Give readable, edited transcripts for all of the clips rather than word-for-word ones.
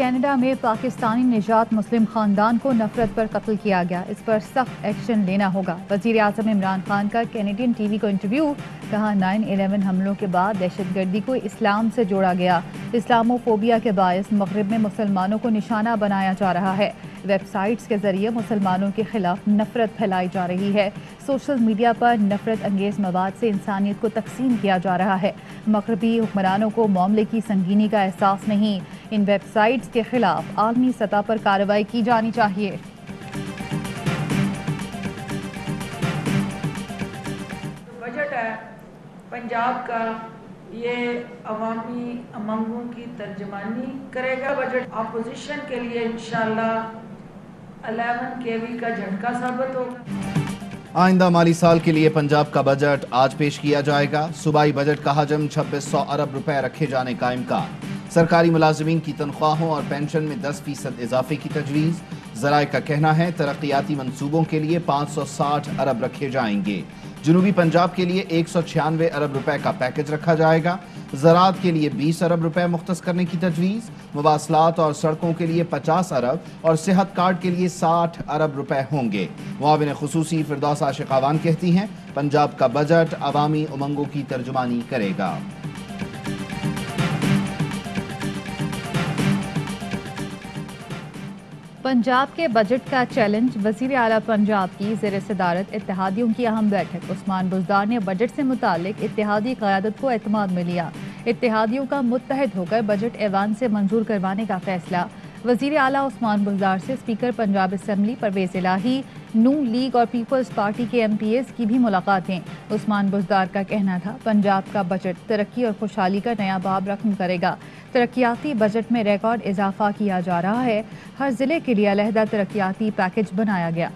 Canada میں پاکستانی نژاد مسلم خاندان کو نفرت پر قتل کیا گیا، اس پر سخت ایکشن لینا ہوگا۔ وزیر اعظم عمران خان کا کینیڈین ٹی وی کو انٹرویو، کہا 9/11 حملوں کے بعد دہشت گردی کو اسلام سے جوڑا گیا، اسلامو فوبیا کے باعث مغرب میں مسلمانوں کو نشانہ بنایا جا رہا ہے، ویب سائٹس کے ذریعے مسلمانوں کے خلاف نفرت پھیلائی جا رہی ہے، سوشل میڈیا پر نفرت انگیز مواد سے انسانیت کو تقسیم کیا جا رہا ہے، مغربی حکمرانوں کو معاملے کی سنگینی کا احساس نہیں، ان ویب سائٹس کے خلاف عالمی سطح پر کارروائی کی جانی چاہیے۔ بجٹ ہے پنجاب کا، یہ عوامی امنگوں کی ترجمانی کرے گا۔ بجٹ اپوزیشن کے لیے انشاءاللہ 11 kV کا جھٹکا ثابت ہوگا۔ آئندہ مالی سال کے لیے پنجاب کا بجٹ آج پیش کیا جائے گا۔ صوبائی بجٹ کا حجم 2600 ارب روپے رکھے جانے کا امکان۔ سرکاری ملازمین کی تنخواہوں اور پینشن میں 10% اضافے کی تجویز۔ ذرائع کا کہنا ہے ترقیاتی منصوبوں کے لیے 560 ارب رکھے جائیں گے۔ جنوبی پنجاب کے لیے 196 ارب روپے کا پیکج رکھا جائے گا۔ زراعت کے لیے 20 ارب روپے مختص کرنے کی تجویز۔ مواصلات اور سڑکوں کے لیے 50 ارب اور صحت کارڈ کے لیے 60 ارب روپے ہوں گے۔ معاون خصوصی فردوس عاشق آوان کہتی ہیں پنجاب کا بجٹ عوامی امنگوں کی ترجمانی کرے گا۔ پنجاب کے بجٹ کا چیلنج، وزیر اعلیٰ پنجاب کی زیر صدارت اتحادیوں کی اہم بیٹھک۔ عثمان بزدار نے بجٹ سے متعلق اتحادی قیادت کو اعتماد میں لیا، اتحادیوں کا متحد ہو کر بجٹ ایوان سے منظور کروانے کا فیصلہ۔ وزیر اعلیٰ عثمان بزدار سے اسپیکر پنجاب اسمبلی پرویز الہی، نون لیگ اور پیپلز پارٹی کے ایم پی ایز کی بھی ملاقاتیں۔ عثمان بزدار کا کہنا تھا پنجاب کا بجٹ ترقی اور خوشحالی کا نیا باب رقم کرے گا، ترقیاتی بجٹ میں ریکارڈ اضافہ کیا جا رہا ہے، ہر ضلع کے لیے علیحدہ ترقیاتی پیکج بنایا گیا۔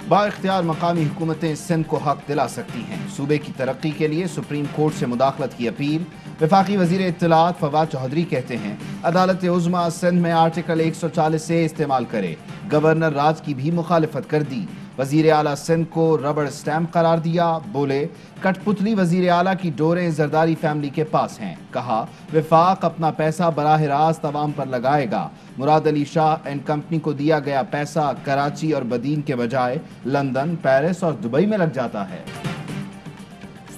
با اختیار مقامی حکومتیں سندھ کو حق دلا سکتی ہیں، صوبے کی ترقی کے لیے سپریم کورٹ سے مداخلت کی اپیل۔ وفاقی وزیر اطلاعات فواد چودھری کہتے ہیں عدالت عظمیٰ سندھ میں آرٹیکل 140 سے استعمال کرے، گورنر راج کی بھی مخالفت کر دی۔ وزیر اعلیٰ سندھ کو ربڑ سٹیمپ قرار دیا، بولے کٹ پتلی وزیر اعلیٰ کی ڈوریں زرداری فیملی کے پاس ہیں، کہا وفاق اپنا پیسہ براہ راست عوام پر لگائے گا۔ مراد علی شاہ اینڈ کمپنی کو دیا گیا پیسہ کراچی اور بدین کے بجائے لندن، پیرس اور دبئی میں لگ جاتا ہے۔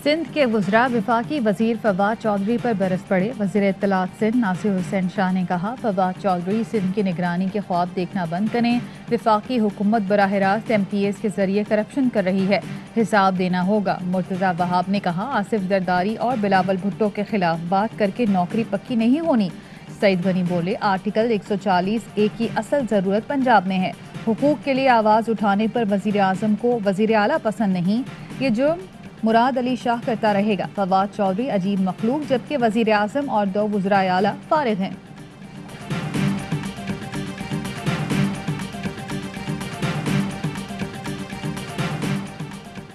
سندھ کے وزراء وفاقی وزیر فواد چودھری پر برس پڑے۔ وزیر اطلاعات سندھ ناصر حسین شاہ نے کہا فواد چودھری سندھ کی نگرانی کے خواب دیکھنا بند کریں، وفاقی حکومت براہ راست ایم پی ایز کے ذریعے کرپشن کر رہی ہے، حساب دینا ہوگا۔ مرتضی وہاب نے کہا آصف زرداری اور بلاول بھٹو کے خلاف بات کر کے نوکری پکی نہیں ہونی۔ سعید غنی بولے آرٹیکل 140A کی اصل ضرورت پنجاب میں ہے، حقوق کے لیے آواز اٹھانے پر وزیر اعظم کو وزیر اعلیٰ پسند نہیں، یہ جرم مراد علی شاہ کرتا رہے گا۔ فواد چودھری عجیب مخلوق، جبکہ وزیر اعظم اور 2 وزراء اعلیٰ فارغ ہیں۔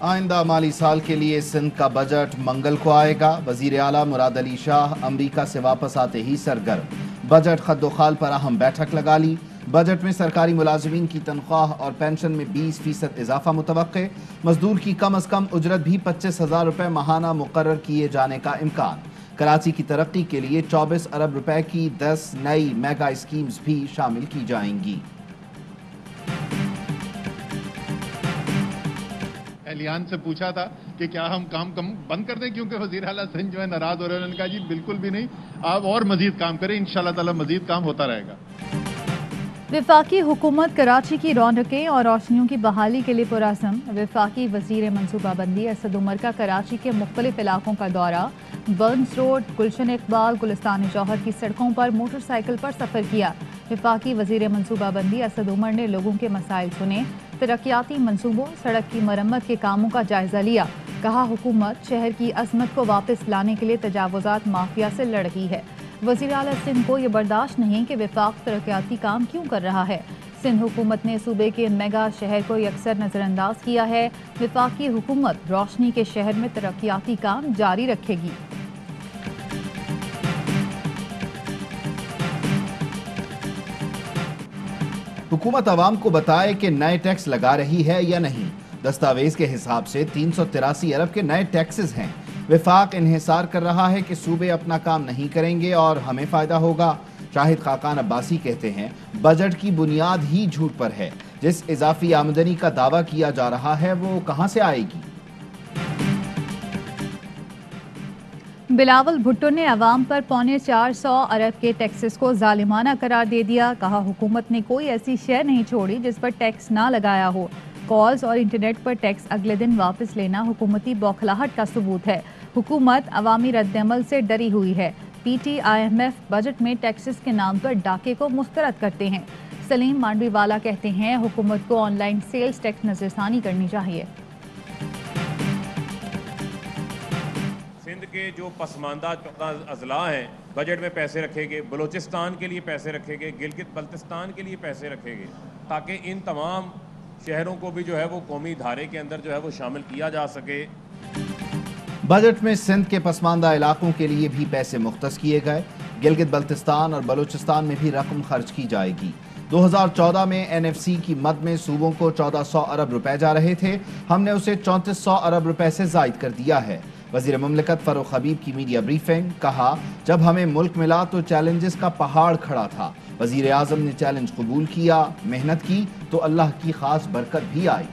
آئندہ مالی سال کے لیے سندھ کا بجٹ منگل کو آئے گا۔ وزیر اعلیٰ مراد علی شاہ امریکہ سے واپس آتے ہی سرگرم، بجٹ خد و خال پر اہم بیٹھک لگا لی۔ بجٹ میں سرکاری ملازمین کی تنخواہ اور پینشن میں 20% اضافہ متوقع، مزدور کی کم از کم اجرت بھی 25,000 روپے ماہانہ مقرر کیے جانے کا امکان۔ کراچی کی ترقی کے لیے 24 ارب روپے کی 10 نئی میگا اسکیمز بھی شامل کی جائیں گی۔ اہلیان سے پوچھا تھا کہ کیا ہم کام بند کر دیں، کیونکہ وزیر اعلیٰ سندھ جو ہے ناراض ہو رہے ہیں، انہوں نے کہا جی بالکل بھی نہیں، آپ اور مزید کام کریں، انشاءاللہ تعالی مزید کام ہوتا رہے گا۔ وفاقی حکومت کراچی کی رونقیں اور روشنیوں کی بحالی کے لیے پرعزم۔ وفاقی وزیر منصوبہ بندی اسد عمر کا کراچی کے مختلف علاقوں کا دورہ، برنز روڈ، گلشن اقبال، گلستان جوہر کی سڑکوں پر موٹر سائیکل پر سفر کیا۔ وفاقی وزیر منصوبہ بندی اسد عمر نے لوگوں کے مسائل سنے، ترقیاتی منصوبوں، سڑک کی مرمت کے کاموں کا جائزہ لیا، کہا حکومت شہر کی عظمت کو واپس لانے کے لیے تجاوزات مافیا سے لڑ رہی ہے۔ وزیر اعلیٰ سندھ کو یہ برداشت نہیں کہ وفاق ترقیاتی کام کیوں کر رہا ہے۔ سندھ حکومت نے صوبے کے میگا شہر کو یکسر نظر انداز کیا ہے، وفاقی حکومت روشنی کے شہر میں ترقیاتی کام جاری رکھے گی۔ حکومت عوام کو بتائے کہ نئے ٹیکس لگا رہی ہے یا نہیں۔ دستاویز کے حساب سے 383 ارب کے نئے ٹیکسز ہیں۔ वफाक इन्हिसार कर रहा है कि सूबे अपना काम नहीं करेंगे और हमें फ़ायदा होगा। शाहिद खाकान अब्बासी कहते हैं बजट की बुनियाद ही झूठ पर है। जिस इजाफी आमदनी का दावा किया जा रहा है वो कहां से आएगी। बिलावल भुट्टो ने अवाम पर 450 अरब के टैक्सेस को जालिमाना करार दे दिया। कहा हुकूमत ने कोई ऐसी शय नहीं छोड़ी जिस पर टैक्स ना लगाया हो। कॉल्स और इंटरनेट पर टैक्स अगले दिन वापस लेना हुकूमती बौखलाहट का सबूत है। हुकूमत अवामी रद्दअमल से डरी हुई है। PTIMF बजट में टैक्सेस के नाम पर डाके को मुस्तरद करते हैं। सलीम मांडवीवाला कहते हैं हुकूमत को ऑनलाइन सेल्स टैक्स नजरसानी करनी चाहिए। सिंध के जो पसमानदा 14 अजला हैं बजट में पैसे रखे गए, बलूचिस्तान के लिए पैसे रखे गए, गिलगित बल्तिस्तान के लिए पैसे रखे गए, ताकि इन तमाम शहरों को भी जो है वो कौमी धारे के अंदर जो है वो शामिल किया जा सके। बजट में सिंध के पसमानदा इलाकों के लिए भी पैसे मुख्तस किए गए। गिलगित बल्तिस्तान और बलूचिस्तान में भी रकम खर्च की जाएगी। 2014 में NFC की मद में सूबों को 1400 अरब रुपए जा रहे थे, हमने उसे 3400 अरब रुपए से जायद कर दिया है। वजीर मुमलिकत फरूख हबीब की मीडिया ब्रीफिंग। कहा जब हमें मुल्क मिला तो चैलेंजेस का पहाड़ खड़ा था। वजीर आजम ने चैलेंज कबूल किया, मेहनत की तो अल्लाह की खास बरकत भी आई।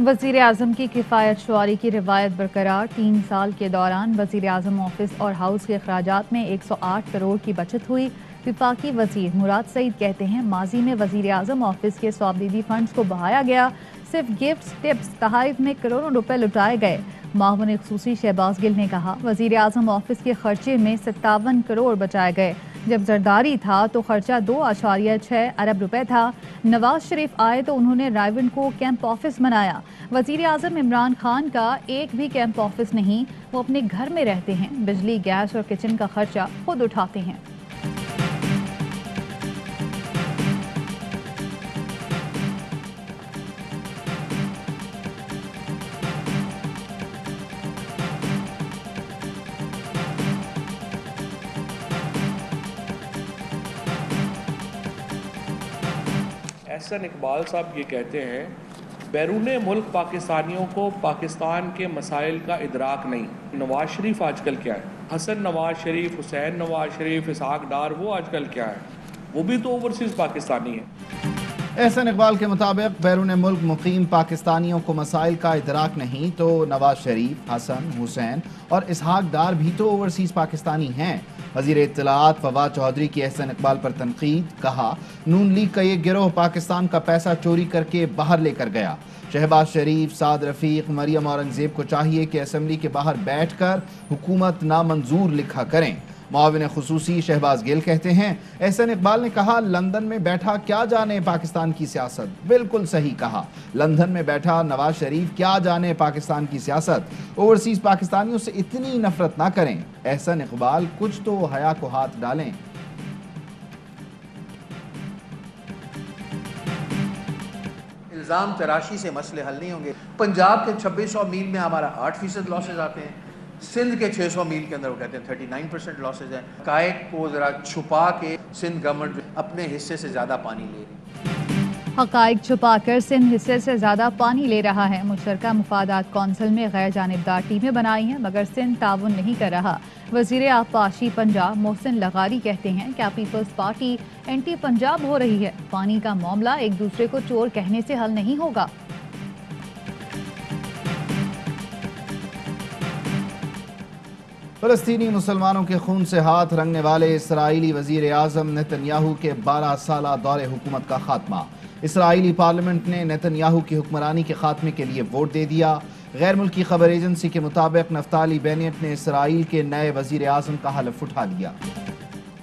वज़ीर आज़म की किफ़ायत शुआरी की रिवायत बरकरार। 3 साल के दौरान वज़ीर आज़म ऑफिस और हाउस के अखराजात में 108 करोड़ की बचत हुई। विफाकी वज़ीर मुराद सईद कहते हैं माजी में वज़ीर आज़म ऑफिस के स्वाबदीदी फंड्स को बढ़ाया गया, सिर्फ गिफ्ट्स टिप्स तहाइफ में करोड़ों रुपए लुटाए गए। माहवन खुसूसी शहबाज गिल ने कहा वज़ीर आज़म ऑफिस के खर्चे में 57 करोड़ बचाए गए। जब जरदारी था तो खर्चा 2.6 अरब रुपए था। नवाज शरीफ आए तो उन्होंने रायवन को कैंप ऑफिस बनाया। वज़ीर आज़म इमरान खान का एक भी कैंप ऑफिस नहीं, वो अपने घर में रहते हैं। बिजली, गैस और किचन का खर्चा खुद उठाते हैं। एहसन इकबाल साहब ये कहते हैं बैरून मुल्क पाकिस्तानियों को पाकिस्तान के मसाइल का इदराक नहीं। नवाज शरीफ आजकल क्या है, हसन नवाज शरीफ, हुसैन नवाज शरीफ, इसहाक डार, वो आजकल क्या है, वो भी तो ओवरसीज पाकिस्तानी है। एहसन इकबाल के मुताबिक बैरून मुल्क मुकीम पाकिस्तानियों को मसाइल का इदराक नहीं तो नवाज शरीफ, हसन, हुसैन और इसहाक डार भी तो ओवरसीज पाकिस्तानी हैं। वज़ीर इत्तलाआत फवाद चौधरी की एहसन इकबाल पर तनकीद। कहा नून लीग का ये गिरोह पाकिस्तान का पैसा चोरी करके बाहर लेकर गया। शहबाज शरीफ, साद रफीक, मरियम औरंगजेब को चाहिए कि असम्बली के बाहर बैठकर हुकूमत नामंजूर लिखा करें। मुआविन खुसूसी शहबाज गिल कहते हैं एहसन इकबाल ने कहा लंदन में बैठा क्या जाने पाकिस्तान की सियासत। बिल्कुल सही कहा, लंदन में बैठा नवाज शरीफ क्या जाने पाकिस्तान की सियासत। ओवरसीज पाकिस्तानियों से इतनी नफरत ना करें। एहसन इकबाल कुछ तो हया को हाथ डालें। इल्ज़ाम तराशी से मसले हल नहीं होंगे। पंजाब के 2600 मील में हमारा 8% लॉसेज आते हैं, सिंध के 600 मील के अंदर वो कहते हैं 39% लॉसेज हैं। हक़ाइक़ को ज़रा छुपा के सिंध गवर्नमेंट अपने हिस्से से ज़्यादा पानी ले रही है। हक़ाइक़ छुपाकर सिंध हिस्से से ज़्यादा पानी ले रहा है। मुशतरका मुफादात कौंसिल में गैर जानिबदार टीमें बनाई हैं मगर सिंध ताउन नहीं कर रहा। वज़ीर आबपाशी पंजाब मोहसिन लगारी कहते हैं क्या पीपल्स पार्टी एंटी पंजाब हो रही है। पानी का मामला एक दूसरे को चोर कहने से हल नहीं होगा। फ़लस्तीनी मुसलमानों के खून से हाथ रंगने वाले इसराइली वज़ीर आज़म नेतन्याहू के 12 साला दौरे हुकूमत का खात्मा। इसराइली पार्लियामेंट ने नेतन्याहू की हुक्मरानी के खात्मे के लिए वोट दे दिया। गैर मुल्की खबर एजेंसी के मुताबिक नफ्ताली बेनेट ने इसराइल के नए वज़ीर आज़म का हलफ उठा लिया।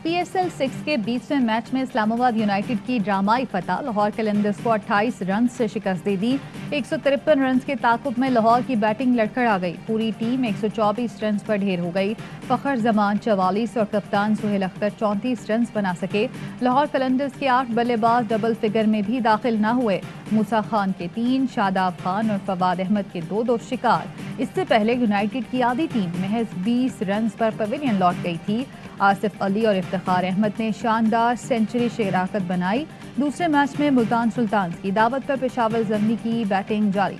PSL 6 के 20वें मैच में इस्लामाबाद यूनाइटेड की ड्रामाई फतह लाहौर कलंदर्स को 28 रन से शिकस्त दे दी। 153 रन के ताकुब में लाहौर की बैटिंग लड़खड़ा गई। पूरी टीम 124 रन पर ढेर हो गई। फ़खर जमान 44 और कप्तान सुहेल अख्तर 34 रन बना सके। लाहौर कलंदर्स के 8 बल्लेबाज डबल फिगर में भी दाखिल न हुए। मूसा खान के 3, शादाब खान और फवाद अहमद के 2 शिकार। इससे पहले यूनाइटेड की आधी टीम महज 20 रन पर पवेलियन लौट गई थी। आसिफ अली और इफ्तिखार अहमद ने शानदार सेंचुरी शराकत बनाई। दूसरे मैच में मुल्तान सुल्तान्स की दावत पर पेशावर ज़म्मी की बैटिंग जारी।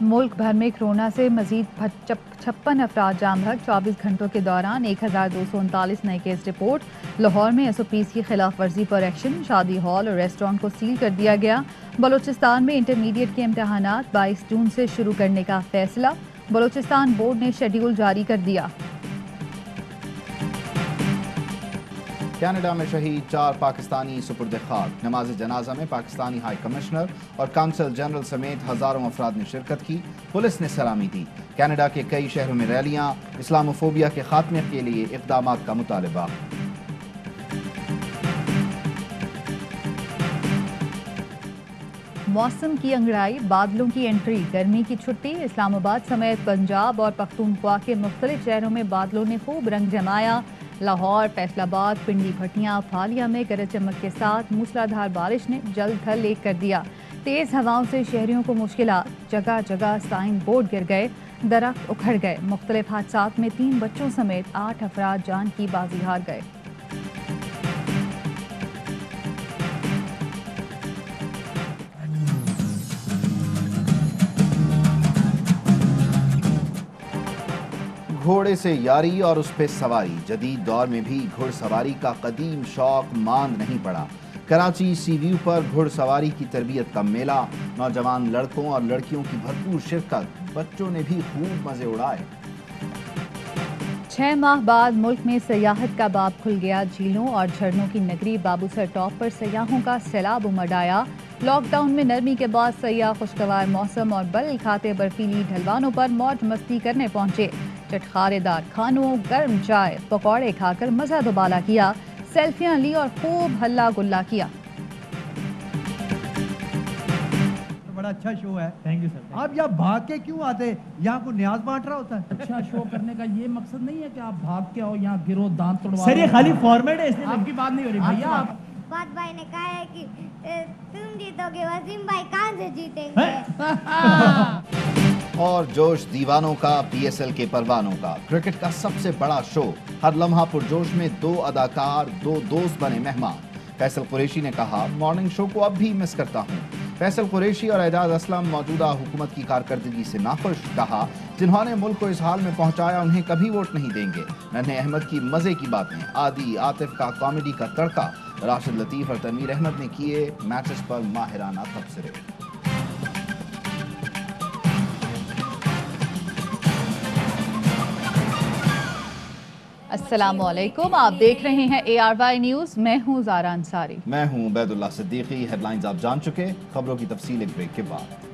मुल्क भर में कोरोना से मजीद 56 अफराद जाम बहक। 24 घंटों के दौरान 1239 नए केस रिपोर्ट। लाहौर में SOPs की खिलाफ वर्जी पर एक्शन। शादी हॉल और रेस्टोरेंट को सील कर दिया गया। बलूचिस्तान में इंटरमीडिएट के इम्तहानात 22 जून से शुरू करने का फैसला। बलूचिस्तान बोर्ड ने शेड्यूल जारी कर दिया। कनाडा में शहीद 4 पाकिस्तानी सुपुर्द खाक। नमाज जनाजा में पाकिस्तानी हाई कमिश्नर और काउंसिल जनरल समेत हजारों अफराद ने शिरकत की। पुलिस ने सलामी दी। कनाडा के कई शहरों में रैलियां। इस्लामोफोबिया के खात्मे के लिए इक़दामात का मुतालबा। मौसम की अंगड़ाई, बादलों की एंट्री, गर्मी की छुट्टी। इस्लामाबाद समेत पंजाब और पख्तूनख्वा के मुख्तलिफ शहरों में बादलों ने खूब रंग जमाया। लाहौर, फैसलाबाद, पिंडी भटियां, फालिया में गरज चमक के साथ मूसलाधार बारिश ने जल थल एक कर दिया। तेज हवाओं से शहरियों को मुश्किलात। जगह जगह साइन बोर्ड गिर गए, दरख्त उखड़ गए। मुख्तलिफ हादसात में 3 बच्चों समेत 8 अफराद जान की बाजी हार गए। घोड़े से यारी और उस पे सवारी। जदीद दौर में भी घुड़सवारी का कदीम शौक मांद नहीं पड़ा। कराची सी व्यू पर घुड़सवारी की तरबियत का मेला। नौजवान लड़कों और लड़कियों की भरपूर शिरकत। बच्चों ने भी खूब मजे उड़ाए। 6 माह बाद मुल्क में सयाहत का बाब खुल गया। झीलों और झरनों की नगरी बाबूसर टॉप पर सयाहों का सैलाब उमड़ आया। लॉकडाउन में नरमी के बाद सयाह खुशगवार मौसम और बल खाते बर्फीली ढलवानों पर मौज मस्ती करने पहुंचे। चटखारेदार खानों, गर्म चाय, पकौड़े खाकर मजा दुबाला किया। सेल्फियां ली और खूब हल्ला गुल्ला किया। बड़ा अच्छा शो है। Thank you sir. आप यहाँ भाग के क्यों आते? यहाँ को न्याज बांट रहा होता है? अच्छा शो करने का ये मकसद नहीं है कि आप भाग के आओ, यहाँ गिरो, दांत तोड़वा। सर ये खाली फॉर्मेट है, इसलिए आपकी बात नहीं हो रही भैया। आप बात भाई ने कहा है कि तुम जीतोगे, वसीम भाई कहाँ से जीतेंगे? और जोश दीवानों का, PSL के परवानों का। क्रिकेट का सबसे बड़ा शो। हर लम्हा पुरजोश में 2 अदाकार, 2 दोस्त बने मेहमान। फैसल कुरैशी ने कहा, मॉर्निंग शो को अब भी मिस करता हूँ। फैसल कुरैशी और एजाज असलम मौजूदा हुकूमत की कारकर्दगी से नाखुश। कहा, जिन्होंने मुल्क को इस हाल में पहुंचाया उन्हें कभी वोट नहीं देंगे। नन्हे अहमद की मजे की बातें। आदि आतिफ का कॉमेडी का तड़का। राशिद लतीफ और तनवीर अहमद ने किए मैचेस पर माहिराना तबसरे। अस्सलामुअलैकुम, आप देख रहे हैं ARY न्यूज़। मैं हूं ज़ारा अंसारी। मैं हूं बैदुल्लाह सिद्दीकी। हेडलाइंस आप जान चुके, खबरों की तफसील एक ब्रेक के बाद।